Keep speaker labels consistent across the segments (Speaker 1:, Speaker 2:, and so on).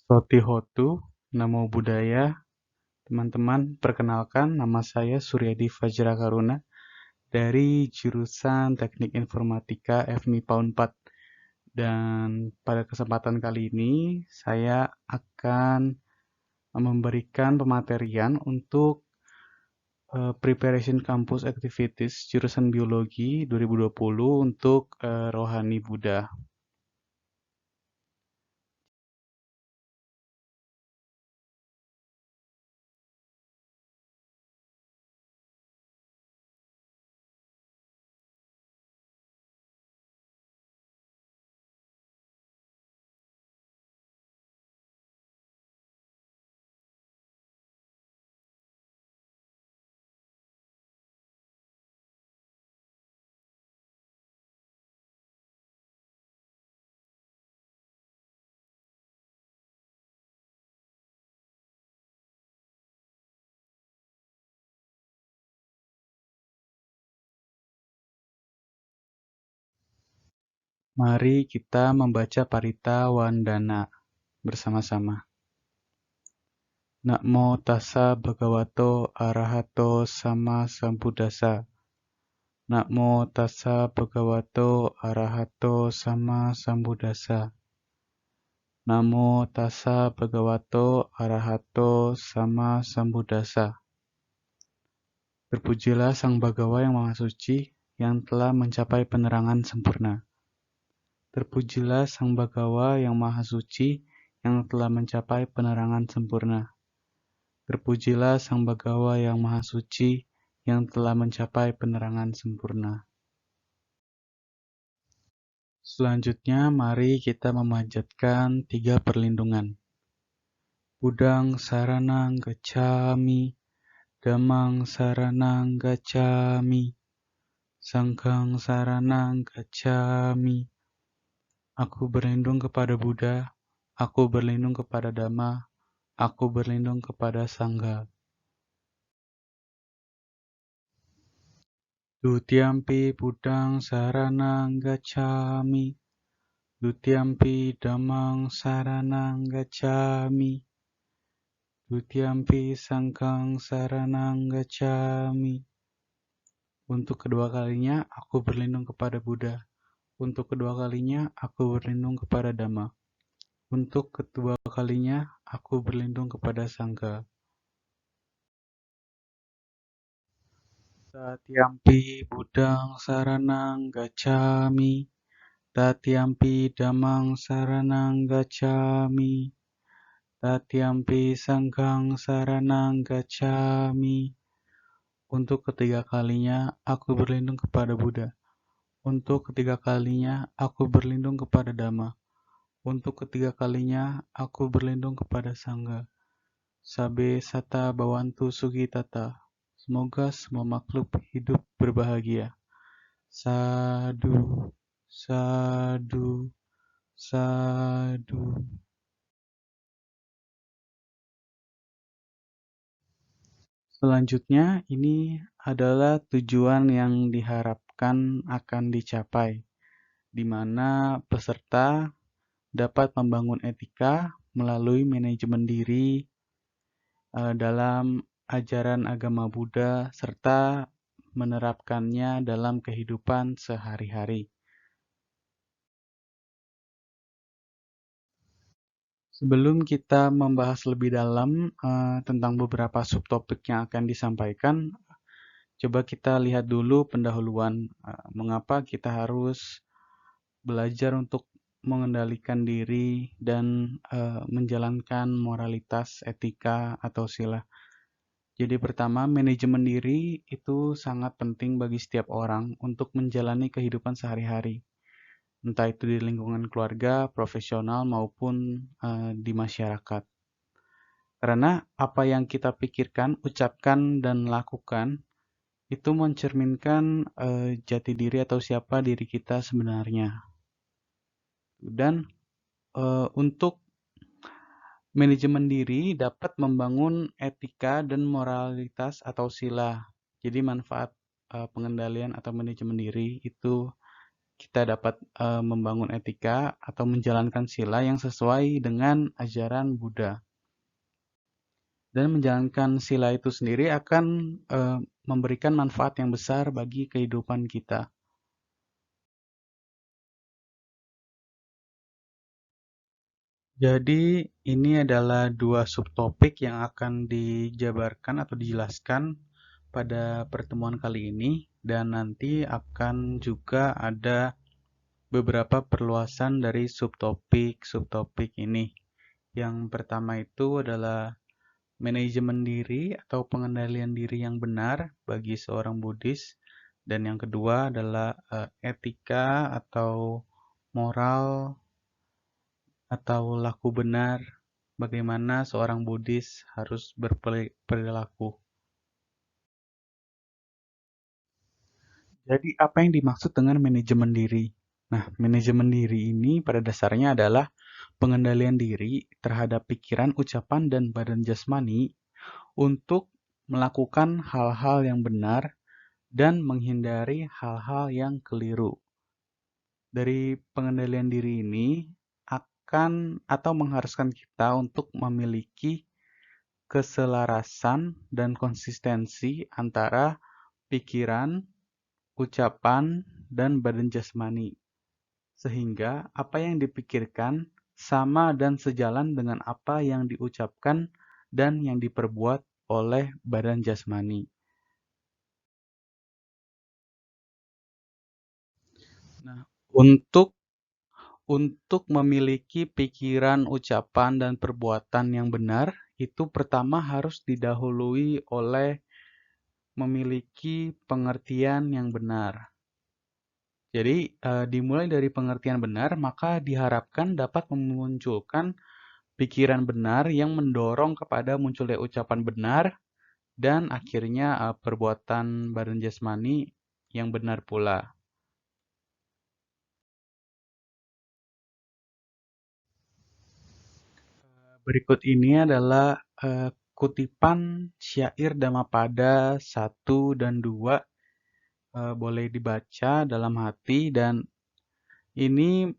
Speaker 1: Sotihotu, Namo Buddhaya, teman-teman. Perkenalkan, nama saya Suryadi Fajrakaruna dari jurusan Teknik Informatika FMIPA Unpad. Dan pada kesempatan kali ini, saya akan memberikan pematerian untuk Preparation Campus Activities jurusan Biologi 2020 untuk Rohani Buddha. Mari kita membaca Parita Wandana bersama-sama. Namo tassa bhagavato arahato sama sambuddhassa. Namo tassa bhagavato arahato sama sambuddhassa. Namo tassa bhagavato arahato sama sambuddhassa. Terpujilah Sang Bhagawa yang Maha Suci yang telah mencapai penerangan sempurna. Terpujilah Sang Bhagawa yang Maha Suci yang telah mencapai penerangan sempurna. Terpujilah Sang Bhagawa yang Maha Suci yang telah mencapai penerangan sempurna. Selanjutnya, mari kita memanjatkan 3 perlindungan. Buddhang saranang gacchami, Dhammang saranang gacchami, Sanghang saranang gacchami. Aku berlindung kepada Buddha, aku berlindung kepada Dhamma, aku berlindung kepada Sangha. Dutiyampi Buddhang saranang gacchami, Dutiyampi Dhammang saranang gacchami, Dutiyampi Sanghang saranang gacchami. Untuk kedua kalinya aku berlindung kepada Buddha. Untuk kedua kalinya aku berlindung kepada Dhamma. Untuk kedua kalinya aku berlindung kepada Sangha. Tatyampi Buddhang saranang gacchami, Tatyampi Dhammang saranang gacchami, Tatyampi Sanghang saranang gacchami. Untuk ketiga kalinya aku berlindung kepada Buddha. Untuk ketiga kalinya aku berlindung kepada Dhamma. Untuk ketiga kalinya aku berlindung kepada Sangha. Sabe sata bawantu sugitata. Semoga semua makhluk hidup berbahagia. Sadu, sadu, sadu. Selanjutnya, ini adalah tujuan yang diharapkan akan dicapai, di mana peserta dapat membangun etika melalui manajemen diri dalam ajaran agama Buddha serta menerapkannya dalam kehidupan sehari-hari. Sebelum kita membahas lebih dalam tentang beberapa subtopik yang akan disampaikan, coba kita lihat dulu pendahuluan mengapa kita harus belajar untuk mengendalikan diri dan menjalankan moralitas, etika, atau sila. Jadi pertama, manajemen diri itu sangat penting bagi setiap orang untuk menjalani kehidupan sehari-hari. Entah itu di lingkungan keluarga, profesional, maupun di masyarakat. Karena apa yang kita pikirkan, ucapkan, dan lakukan itu mencerminkan jati diri atau siapa diri kita sebenarnya. Dan untuk manajemen diri dapat membangun etika dan moralitas atau sila. Jadi manfaat pengendalian atau manajemen diri itu kita dapat membangun etika atau menjalankan sila yang sesuai dengan ajaran Buddha. Dan menjalankan sila itu sendiri akan memberikan manfaat yang besar bagi kehidupan kita. Jadi ini adalah dua subtopik yang akan dijabarkan atau dijelaskan pada pertemuan kali ini, dan nanti akan juga ada beberapa perluasan dari subtopik-subtopik ini. Yang pertama itu adalah manajemen diri atau pengendalian diri yang benar bagi seorang Buddhis, dan yang kedua adalah etika atau moral atau laku benar, bagaimana seorang Buddhis harus berperilaku. Jadi apa yang dimaksud dengan manajemen diri? Nah, manajemen diri ini pada dasarnya adalah pengendalian diri terhadap pikiran, ucapan, dan badan jasmani untuk melakukan hal-hal yang benar dan menghindari hal-hal yang keliru. Dari pengendalian diri ini akan atau mengharuskan kita untuk memiliki keselarasan dan konsistensi antara pikiran, ucapan, dan badan jasmani. Sehingga apa yang dipikirkan sama dan sejalan dengan apa yang diucapkan dan yang diperbuat oleh badan jasmani. Nah, untuk memiliki pikiran, ucapan, dan perbuatan yang benar, itu pertama harus didahului oleh memiliki pengertian yang benar. Jadi, dimulai dari pengertian benar, maka diharapkan dapat memunculkan pikiran benar yang mendorong kepada munculnya ucapan benar, dan akhirnya perbuatan badan jasmani yang benar pula. Berikut ini adalah kutipan syair Dhammapada 1 dan 2, boleh dibaca dalam hati, dan ini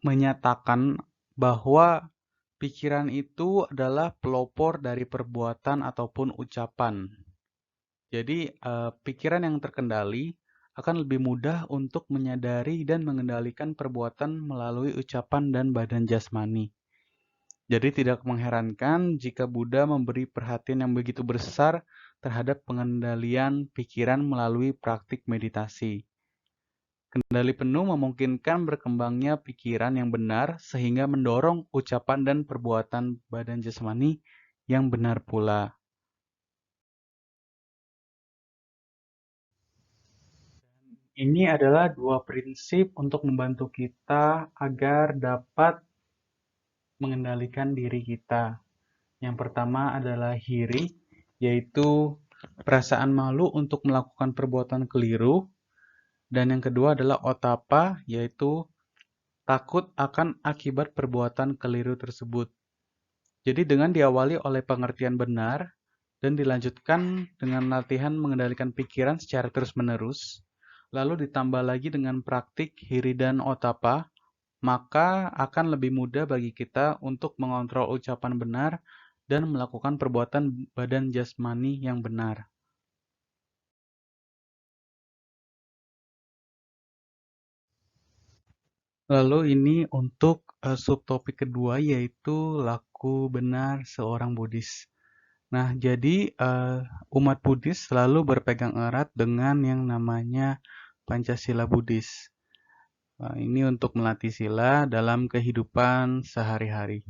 Speaker 1: menyatakan bahwa pikiran itu adalah pelopor dari perbuatan ataupun ucapan. Jadi, pikiran yang terkendali akan lebih mudah untuk menyadari dan mengendalikan perbuatan melalui ucapan dan badan jasmani. Jadi tidak mengherankan jika Buddha memberi perhatian yang begitu besar terhadap pengendalian pikiran melalui praktik meditasi. Kendali penuh memungkinkan berkembangnya pikiran yang benar sehingga mendorong ucapan dan perbuatan badan jasmani yang benar pula. Ini adalah dua prinsip untuk membantu kita agar dapat mengendalikan diri kita. Yang pertama adalah hiri, yaitu perasaan malu untuk melakukan perbuatan keliru. Dan yang kedua adalah otapa, yaitu takut akan akibat perbuatan keliru tersebut. Jadi dengan diawali oleh pengertian benar dan dilanjutkan dengan latihan mengendalikan pikiran secara terus-menerus, lalu ditambah lagi dengan praktik hiri dan otapa, maka akan lebih mudah bagi kita untuk mengontrol ucapan benar dan melakukan perbuatan badan jasmani yang benar. Lalu ini untuk subtopik kedua, yaitu laku benar seorang Buddhis. Nah, jadi umat Buddhis selalu berpegang erat dengan yang namanya Pancasila Buddhis. Ini untuk melatih sila dalam kehidupan sehari-hari.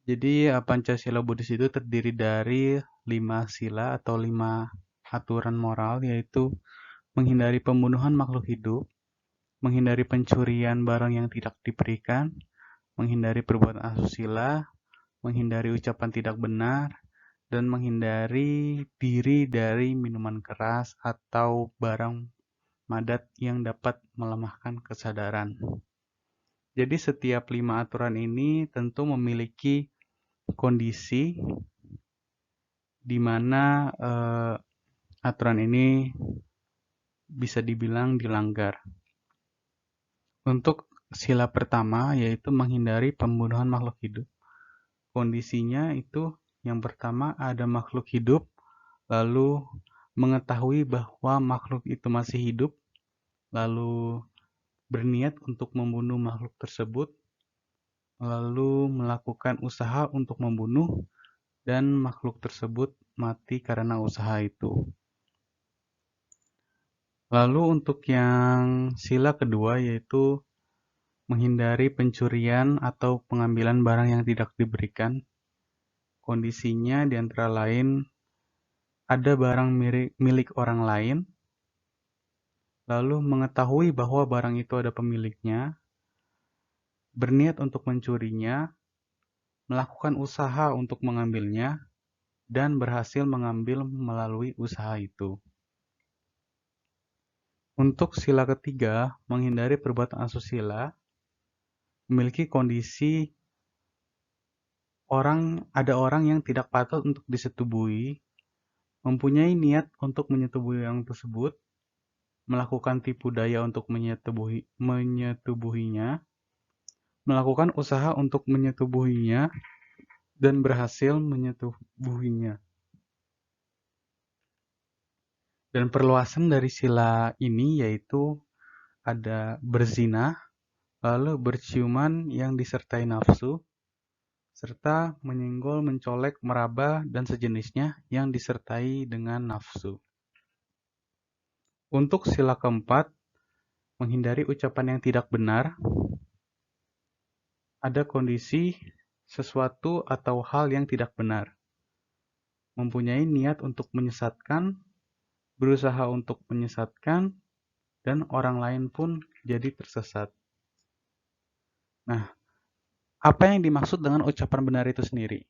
Speaker 1: Jadi Pancasila Buddhis itu terdiri dari 5 sila atau 5 aturan moral, yaitu menghindari pembunuhan makhluk hidup, menghindari pencurian barang yang tidak diberikan, menghindari perbuatan asusila, menghindari ucapan tidak benar, dan menghindari diri dari minuman keras atau barang madat yang dapat melemahkan kesadaran. Jadi setiap 5 aturan ini tentu memiliki kondisi di mana aturan ini bisa dibilang dilanggar. Untuk sila pertama yaitu menghindari pembunuhan makhluk hidup. Kondisinya itu yang pertama ada makhluk hidup, lalu mengetahui bahwa makhluk itu masih hidup, lalu berniat untuk membunuh makhluk tersebut, lalu melakukan usaha untuk membunuh, dan makhluk tersebut mati karena usaha itu. Lalu untuk yang sila kedua yaitu menghindari pencurian atau pengambilan barang yang tidak diberikan. Kondisinya di antara lain ada barang milik orang lain, lalu mengetahui bahwa barang itu ada pemiliknya, berniat untuk mencurinya, melakukan usaha untuk mengambilnya, dan berhasil mengambil melalui usaha itu. Untuk sila ketiga, menghindari perbuatan asusila, memiliki kondisi ada orang yang tidak patut untuk disetubui, mempunyai niat untuk menyetubuhi orang tersebut, melakukan tipu daya untuk menyetubuhinya, melakukan usaha untuk menyetubuhinya, dan berhasil menyetubuhinya. Dan perluasan dari sila ini yaitu ada berzina, lalu berciuman yang disertai nafsu, serta menyenggol, mencolek, meraba, dan sejenisnya yang disertai dengan nafsu. Untuk sila keempat, menghindari ucapan yang tidak benar, ada kondisi sesuatu atau hal yang tidak benar, mempunyai niat untuk menyesatkan, berusaha untuk menyesatkan, dan orang lain pun jadi tersesat. Nah, apa yang dimaksud dengan ucapan benar itu sendiri?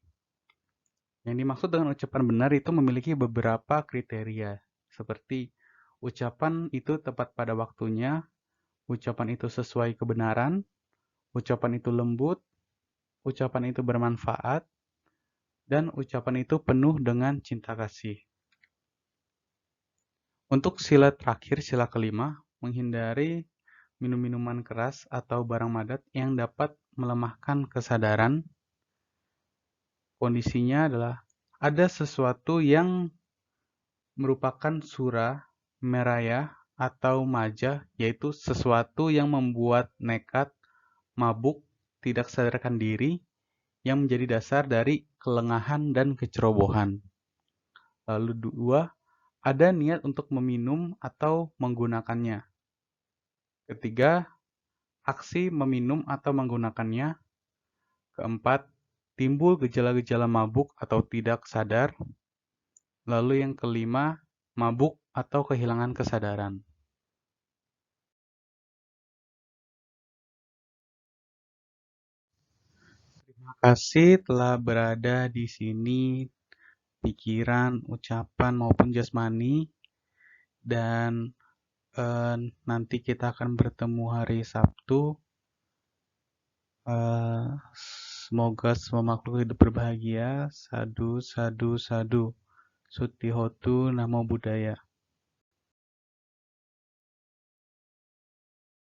Speaker 1: Yang dimaksud dengan ucapan benar itu memiliki beberapa kriteria, seperti ucapan itu tepat pada waktunya, ucapan itu sesuai kebenaran, ucapan itu lembut, ucapan itu bermanfaat, dan ucapan itu penuh dengan cinta kasih. Untuk sila terakhir, sila kelima, menghindari minum-minuman keras atau barang madat yang dapat melemahkan kesadaran. Kondisinya adalah ada sesuatu yang merupakan sura, merayah, atau majah, yaitu sesuatu yang membuat nekat, mabuk, tidak sadarkan diri, yang menjadi dasar dari kelengahan dan kecerobohan. Lalu dua, ada niat untuk meminum atau menggunakannya. Ketiga, aksi meminum atau menggunakannya. Keempat, timbul gejala-gejala mabuk atau tidak sadar. Lalu yang kelima, mabuk atau kehilangan kesadaran. Terima kasih telah berada di sini, pikiran, ucapan, maupun jasmani. Dan nanti kita akan bertemu hari Sabtu. Semoga semua makhluk hidup berbahagia. Sadu, sadu, sadu. Sutihotu Namo Buddhaya.